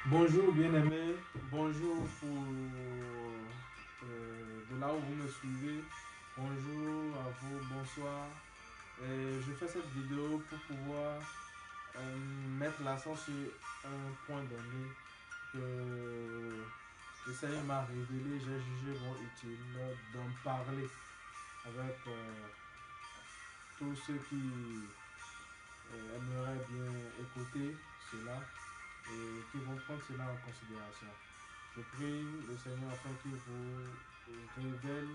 Bonjour bien-aimé, bonjour pour de là où vous me suivez, bonjour à vous, bonsoir. Je fais cette vidéo pour pouvoir mettre l'accent sur un point donné que le Seigneur m'a révélé, j'ai jugé bon utile d'en parler avec tous ceux qui aimeraient bien écouter cela et qui vont prendre cela en considération. Je prie le Seigneur afin qu'il vous révèle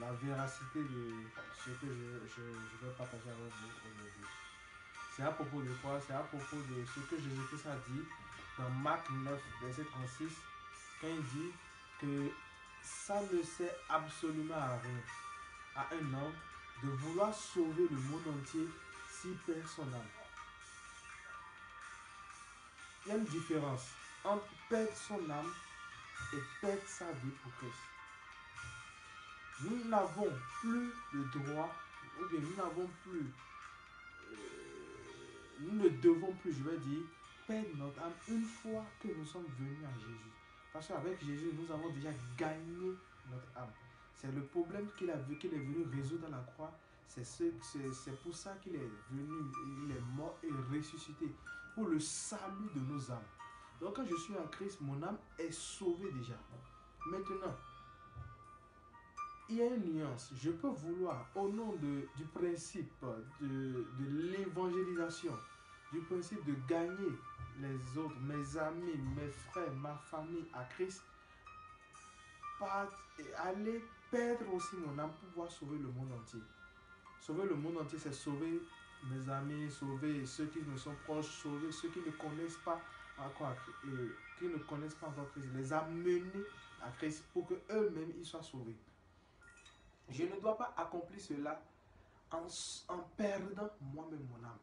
la véracité de ce que je vais partager avec vous aujourd'hui. C'est à propos de quoi? C'est à propos de ce que Jésus-Christ a dit dans Marc 9, verset 36, quand il dit que ça ne sert absolument à rien à un homme de vouloir sauver le monde entier s'il perd son âme. Il y a une différence entre perdre son âme et perdre sa vie pour Christ. Nous n'avons plus le droit, ou bien nous n'avons plus, nous ne devons plus, je vais dire, perdre notre âme une fois que nous sommes venus à Jésus. Parce qu'avec Jésus, nous avons déjà gagné notre âme. C'est le problème qu'il est venu résoudre à la croix. C'est pour ça qu'il est venu, il est mort et ressuscité, pour le salut de nos âmes. Donc quand je suis en Christ, mon âme est sauvée déjà. Maintenant, il y a une nuance. Je peux vouloir, au nom du principe de l'évangélisation, du principe de gagner les autres, mes amis, mes frères, ma famille à Christ, aller perdre aussi mon âme pour pouvoir sauver le monde entier. Sauver le monde entier, c'est sauver mes amis, sauver ceux qui me sont proches, sauver ceux qui ne connaissent pas encore, qui ne connaissent pas encore Christ, les amener à Christ pour que eux-mêmes ils soient sauvés. Je ne dois pas accomplir cela en perdant moi-même mon âme.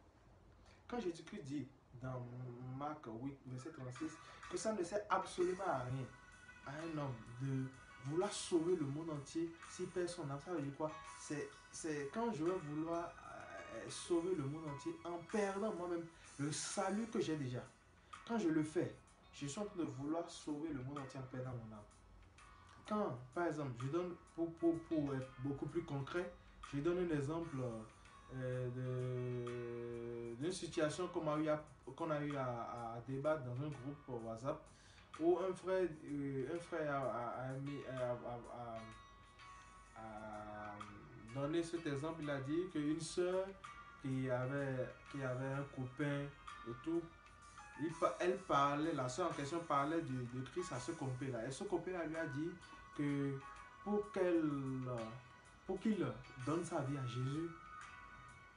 Quand Jésus-Christ dit dans Marc 8, verset 36, que ça ne sert absolument à rien à un homme de vouloir sauver le monde entier si perd son âme, ça veut dire quoi? C'est quand je vais vouloir sauver le monde entier en perdant moi-même le salut que j'ai déjà. Quand je le fais, je suis en train de vouloir sauver le monde entier en perdant mon âme. Quand, par exemple, je donne, pour être beaucoup plus concret, je donne un exemple d'une situation qu'on a eu à débattre dans un groupe WhatsApp où un frère a donné cet exemple. Il a dit qu'une soeur qui avait un copain et tout, elle parlait, la soeur en question parlait de Christ à ce copain-là. Et ce copain-là lui a dit que pour pour qu'il donne sa vie à Jésus,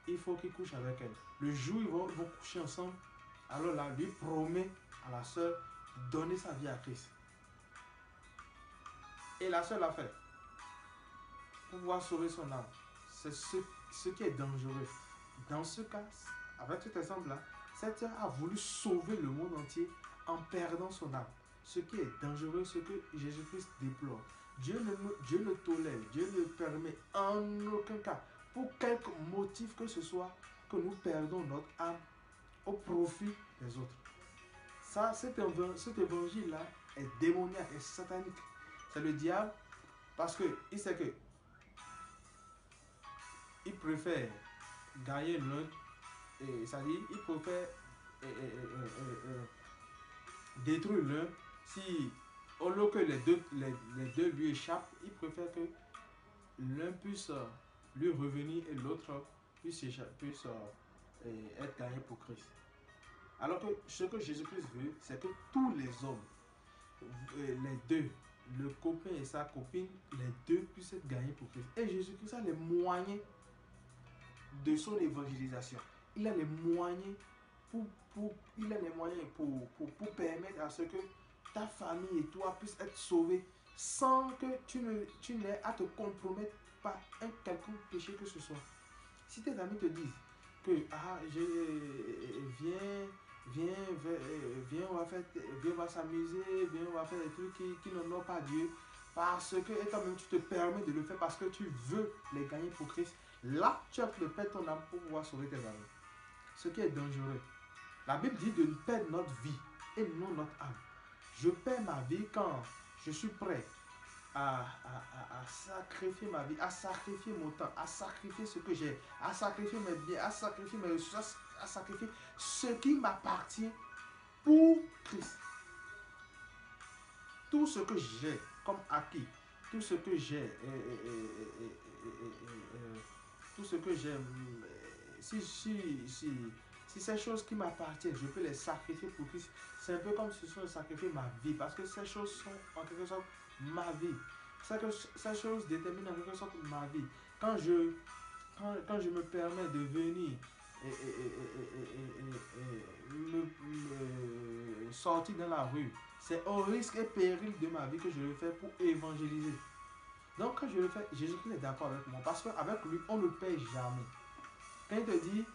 il faut qu'il couche avec elle. Le jour où ils vont coucher ensemble, alors là, lui promet à la soeur de donner sa vie à Christ. Et la soeur l'a fait pour pouvoir sauver son âme. C'est ce qui est dangereux. Dans ce cas, avec cet exemple-là, cette sœur a voulu sauver le monde entier en perdant son âme. Ce qui est dangereux, ce que Jésus-Christ déplore. Dieu ne tolère, Dieu ne permet en aucun cas, pour quelque motif que ce soit, que nous perdons notre âme au profit des autres. Ça, cet évangile-là est démoniaque, est satanique. C'est le diable parce qu'il sait que il préfère gagner l'un, c'est-à-dire il préfère détruire l'un. Si au lieu que les deux lui échappent, il préfère que l'un puisse lui revenir et l'autre puisse être gagné pour Christ. Alors que ce que Jésus-Christ veut, c'est que tous les hommes, les deux, le copain et sa copine, les deux puissent être gagnés pour Christ. Et Jésus-Christ a les moyens de son évangélisation. Il a les moyens pour permettre à ce que ta famille et toi puissent être sauvés sans que tu n'aies à te compromettre par un quelconque péché que ce soit. Si tes amis te disent que viens, on va s'amuser, viens, on va faire des trucs qui n'honorent pas Dieu, parce que et toi-même tu te permets de le faire parce que tu veux les gagner pour Christ, là tu as de perdre ton âme pour pouvoir sauver tes amis. Ce qui est dangereux. La Bible dit de ne perdre notre vie et non notre âme. Je perds ma vie quand je suis prêt à sacrifier ma vie, à sacrifier mon temps, à sacrifier ce que j'ai, à sacrifier mes biens, à sacrifier mes ressources, à sacrifier ce qui m'appartient pour Christ. Tout ce que j'ai comme acquis, tout ce que j'ai, tout ce que j'ai, si ces choses qui m'appartiennent, je peux les sacrifier pour Christ, c'est un peu comme si je sacrifiais ma vie, parce que ces choses sont en quelque sorte ma vie. Ces choses déterminent en quelque sorte ma vie. Quand je me permets de venir me sortir dans la rue, c'est au risque et péril de ma vie que je le fais pour évangéliser. Donc quand je le fais, Jésus-Christ est d'accord avec moi, parce qu'avec lui, on ne paye jamais. Quand il te dit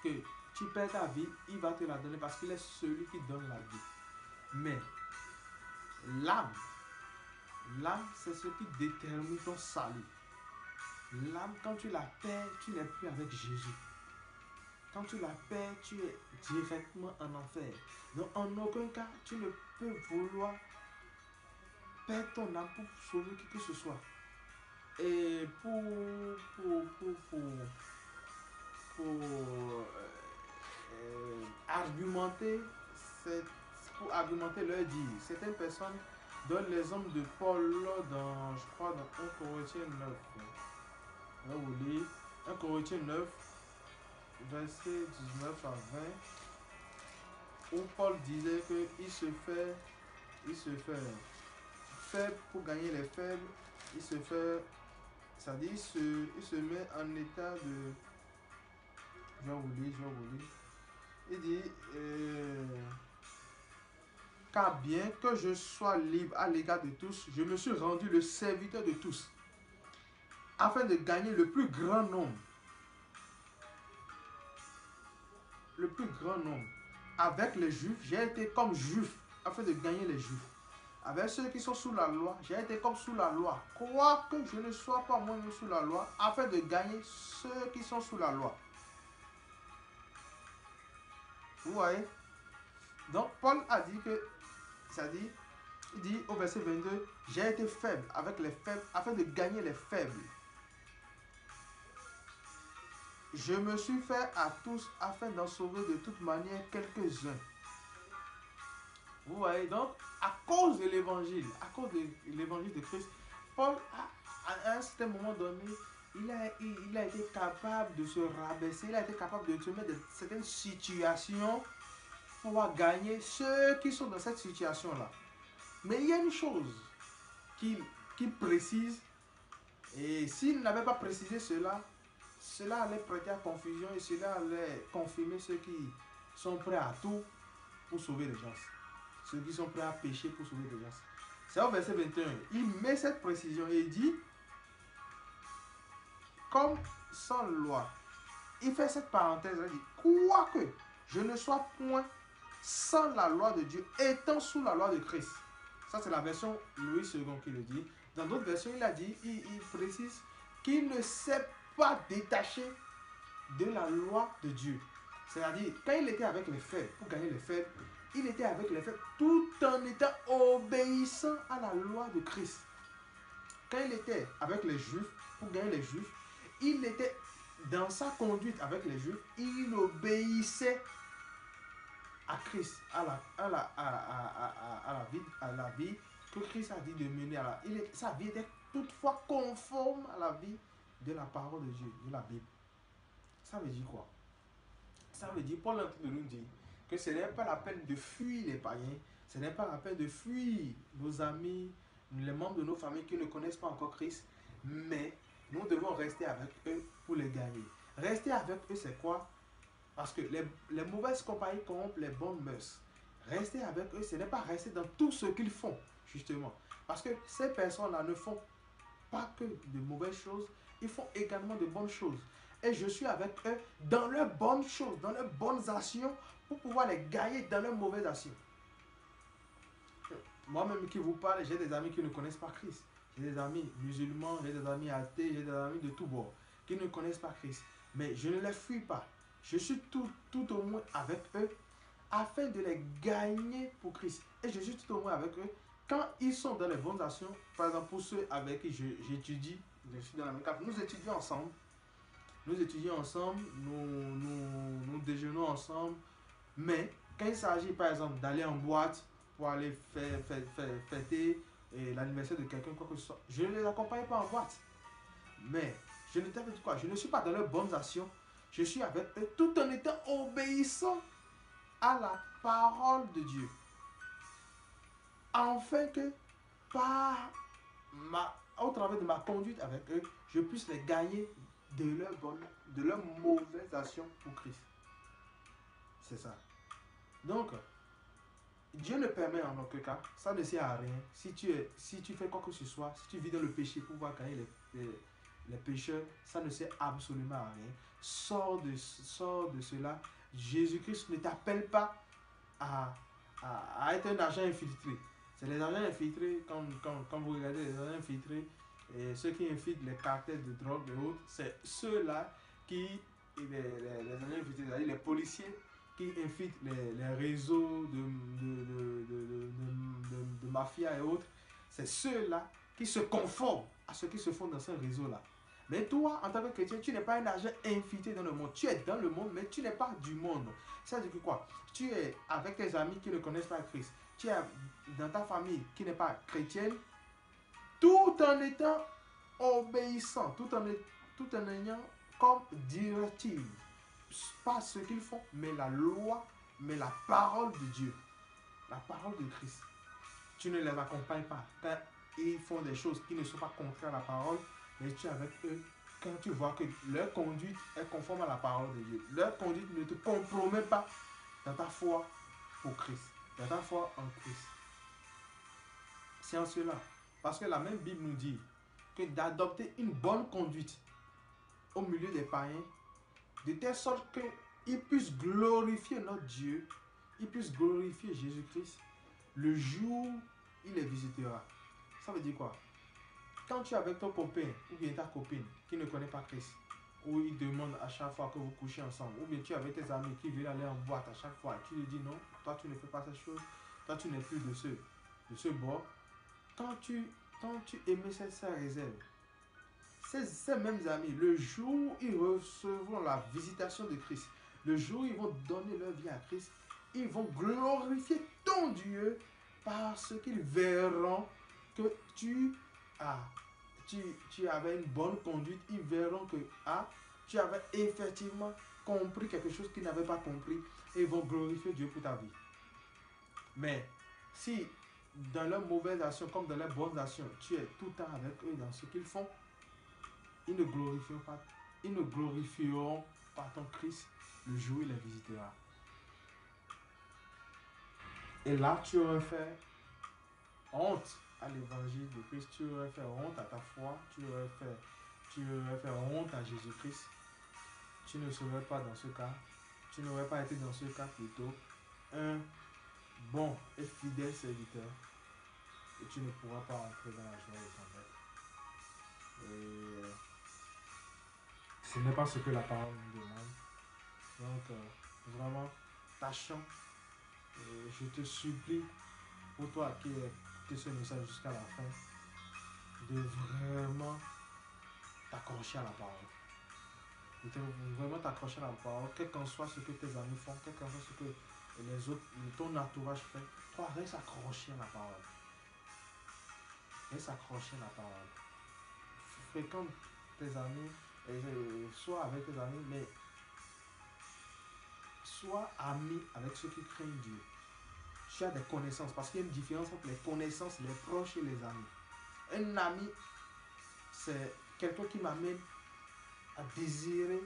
que tu perds ta vie, il va te la donner parce qu'il est celui qui donne la vie. Mais l'âme, c'est ce qui détermine ton salut. L'âme, quand tu la perds, tu n'es plus avec Jésus. Quand tu la perds, tu es directement en enfer. Donc, en aucun cas, tu ne peux vouloir perdre ton âme pour sauver qui que ce soit. Et pour argumenter, pour argumenter leur dit, certaines personnes donnent l'exemple de Paul dans, je crois, dans 1 Corinthiens 9. Là, vous lisez 1 Corinthiens 9, verset 19 à 20, où Paul disait qu'il se fait faible pour gagner les faibles, il se fait, c'est-à-dire il se met en état de, je vais vous lire, il dit, car bien que je sois libre à l'égard de tous, je me suis rendu le serviteur de tous, afin de gagner le plus grand nombre. Le plus grand nombre. Avec les Juifs, j'ai été comme Juif, afin de gagner les Juifs. Avec ceux qui sont sous la loi, j'ai été comme sous la loi, quoique je ne sois pas moi-même sous la loi, afin de gagner ceux qui sont sous la loi. Vous voyez? Donc Paul a dit que, c'est-à-dire, il dit au verset 22, j'ai été faible avec les faibles, afin de gagner les faibles. Je me suis fait à tous afin d'en sauver de toute manière quelques-uns. Vous voyez, donc, à cause de l'évangile, de Christ, Paul, à un certain moment donné, il a été capable de se rabaisser, il a été capable de se mettre dans certaines situations pour pouvoir gagner ceux qui sont dans cette situation-là. Mais il y a une chose qu'il précise, et s'il n'avait pas précisé cela allait prêter à confusion et cela allait confirmer ceux qui sont prêts à tout pour sauver les gens. Ceux qui sont prêts à pécher pour sauver les gens. C'est au verset 21. Il met cette précision et il dit, comme sans loi, il fait cette parenthèse, il dit, quoique je ne sois point sans la loi de Dieu, étant sous la loi de Christ. Ça, c'est la version Louis II qui le dit. Dans d'autres versions, il a dit, il précise qu'il ne s'est pas détaché de la loi de Dieu. C'est-à-dire, quand il était avec les faibles, pour gagner les faibles, il était avec les faibles tout en étant obéissant à la loi de Christ. Quand il était avec les Juifs, pour gagner les Juifs, il était dans sa conduite avec les Juifs, il obéissait à Christ, à la vie que Christ a dit de mener. Sa vie était toutefois conforme à la vie de la parole de Dieu, de la Bible. Ça veut dire quoi? Ça veut dire, Paul est en train de nous dire que ce n'est pas la peine de fuir les païens, ce n'est pas la peine de fuir nos amis, les membres de nos familles qui ne connaissent pas encore Christ, mais nous devons rester avec eux pour les gagner. Rester avec eux, c'est quoi? Parce que les mauvaises compagnies corrompent les bonnes mœurs. Rester avec eux, ce n'est pas rester dans tout ce qu'ils font, justement. Parce que ces personnes-là ne font pas que de mauvaises choses, ils font également de bonnes choses. Et je suis avec eux dans leurs bonnes choses, dans leurs bonnes actions, pour pouvoir les gagner dans leurs mauvaises actions. Moi-même qui vous parle, j'ai des amis qui ne connaissent pas Christ. J'ai des amis musulmans, j'ai des amis athées, j'ai des amis de tous bords qui ne connaissent pas Christ. Mais je ne les fuis pas. Je suis tout au moins avec eux afin de les gagner pour Christ. Et je suis tout au moins avec eux quand ils sont dans les bonnes actions. Par exemple, pour ceux avec qui j'étudie, je suis dans la même classe, nous étudions ensemble. Nous déjeunons ensemble. Mais quand il s'agit par exemple d'aller en boîte pour aller fêter l'anniversaire de quelqu'un, quoi que ce soit, je ne les accompagne pas en boîte. Mais je ne t'inquiète quoi, je ne suis pas dans leurs bonnes actions. Je suis avec eux tout en étant obéissant à la parole de Dieu. Afin que au travers de ma conduite avec eux, je puisse les gagner de leurs mauvaises actions pour Christ. C'est ça. Donc, Dieu ne permet en aucun cas, ça ne sert à rien. Si tu fais quoi que ce soit, si tu vis dans le péché pour pouvoir gagner les pécheurs, ça ne sert absolument à rien. Sors de cela. Jésus-Christ ne t'appelle pas à être un agent infiltré. C'est les agents infiltrés, quand vous regardez les agents infiltrés, et ceux qui infiltrent les cartels de drogue et autres, c'est ceux-là qui, les agents infiltrés, les policiers qui infiltrent les réseaux de mafia et autres, c'est ceux-là qui se conforment à ce qui se font dans ce réseau-là. Mais toi, en tant que chrétien, tu n'es pas un agent infiltré dans le monde. Tu es dans le monde, mais tu n'es pas du monde. C'est-à-dire que quoi? Tu es avec tes amis qui ne connaissent pas Christ. Tu es dans ta famille qui n'est pas chrétienne, tout en étant obéissant, tout en ayant comme directive, pas ce qu'ils font, mais la loi, mais la parole de Dieu, la parole de Christ. Tu ne les accompagnes pas quand ils font des choses qui ne sont pas contraires à la parole, mais tu es avec eux quand tu vois que leur conduite est conforme à la parole de Dieu. Leur conduite ne te compromet pas dans ta foi pour Christ, dans ta foi en Christ. C'est en cela. Parce que la même Bible nous dit que d'adopter une bonne conduite au milieu des païens, de telle sorte qu'ils puissent glorifier notre Dieu, ils puissent glorifier Jésus-Christ le jour où il les visitera. Ça veut dire quoi? Quand tu es avec ton copain ou bien ta copine qui ne connaît pas Christ, où il demande à chaque fois que vous couchez ensemble, ou bien tu es avec tes amis qui veulent aller en boîte à chaque fois, tu lui dis non, toi tu ne fais pas ces choses, toi tu n'es plus de ce bord. Quand tu émets ces réserves, ces mêmes amis, le jour où ils recevront la visitation de Christ, le jour où ils vont donner leur vie à Christ, ils vont glorifier ton Dieu parce qu'ils verront que tu avais une bonne conduite. Ils verront que tu avais effectivement compris quelque chose qu'ils n'avaient pas compris et ils vont glorifier Dieu pour ta vie. Mais si dans leurs mauvaises actions comme dans leurs bonnes actions, tu es tout le temps avec eux dans ce qu'ils font, ils ne glorifieront pas ton Christ le jour où il les visitera. Et là, tu aurais fait honte à l'évangile de Christ, tu aurais fait honte à ta foi, tu aurais fait honte à Jésus-Christ. Tu ne serais pas dans ce cas, tu n'aurais pas été dans ce cas plutôt un bon et fidèle serviteur. Et tu ne pourras pas entrer dans la joie de ton maître. Et ce n'est pas ce que la parole nous demande. Donc, vraiment, tâchons. Et je te supplie, pour toi qui écoutes ce message jusqu'à la fin, de vraiment t'accrocher à la parole. De vraiment t'accrocher à la parole, quel qu'en soit ce que tes amis font, quel qu'en soit ce que les autres, ton entourage fait, toi, reste accroché à la parole. Reste accroché à la parole. Fréquente tes amis, sois avec tes amis, mais sois ami avec ceux qui craignent Dieu. Tu as des connaissances, parce qu'il y a une différence entre les connaissances, les proches et les amis. Un ami, c'est quelqu'un qui m'amène à désirer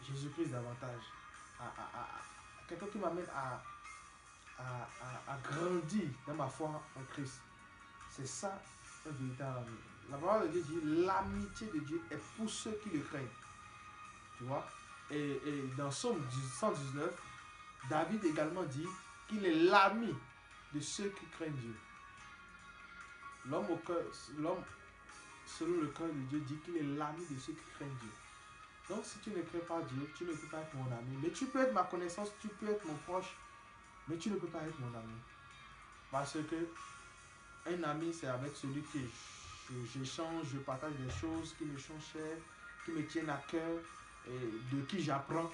Jésus-Christ davantage. Quelqu'un qui m'amène à grandir dans ma foi en Christ. C'est ça un véritable ami. La parole de Dieu dit l'amitié de Dieu est pour ceux qui le craignent. Tu vois? Et dans Psaume 119, David également dit qu'il est l'ami de ceux qui craignent Dieu. L'homme selon le cœur de Dieu dit qu'il est l'ami de ceux qui craignent Dieu. Donc si tu ne crées pas Dieu, tu ne peux pas être mon ami. Mais tu peux être ma connaissance, tu peux être mon proche, mais tu ne peux pas être mon ami. Parce que un ami, c'est avec celui que j'échange, je partage des choses qui me sont chères, qui me tiennent à cœur, et de qui j'apprends,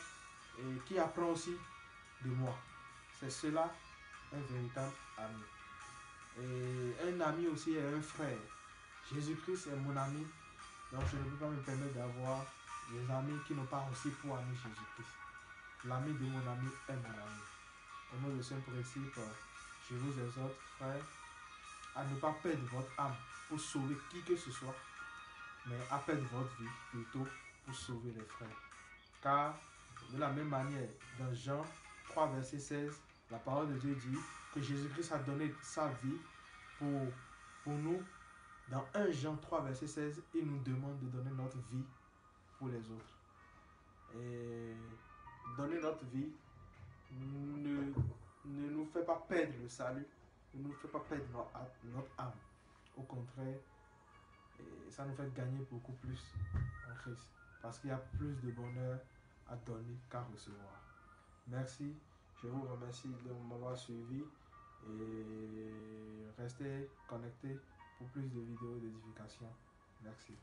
et qui apprend aussi de moi. C'est cela un véritable ami. Et un ami aussi est un frère. Jésus-Christ est mon ami, donc je ne peux pas me permettre d'avoir des amis qui n'ont pas aussi pour ami Jésus-Christ. L'ami de mon ami est mon ami. Au nom de ce principe, je vous exhorte, frères, à ne pas perdre votre âme pour sauver qui que ce soit, mais à perdre votre vie plutôt pour sauver les frères. Car de la même manière, dans Jean 3, verset 16, la parole de Dieu dit que Jésus-Christ a donné sa vie pour nous. Dans 1 Jean 3, verset 16, il nous demande de donner notre vie pour les autres. Et donner notre vie ne nous fait pas perdre le salut, ne nous fait pas perdre notre âme. Au contraire, ça nous fait gagner beaucoup plus en Christ. Parce qu'il y a plus de bonheur à donner qu'à recevoir. Merci, je vous remercie de m'avoir suivi et restez connectés pour plus de vidéos d'édification. Merci.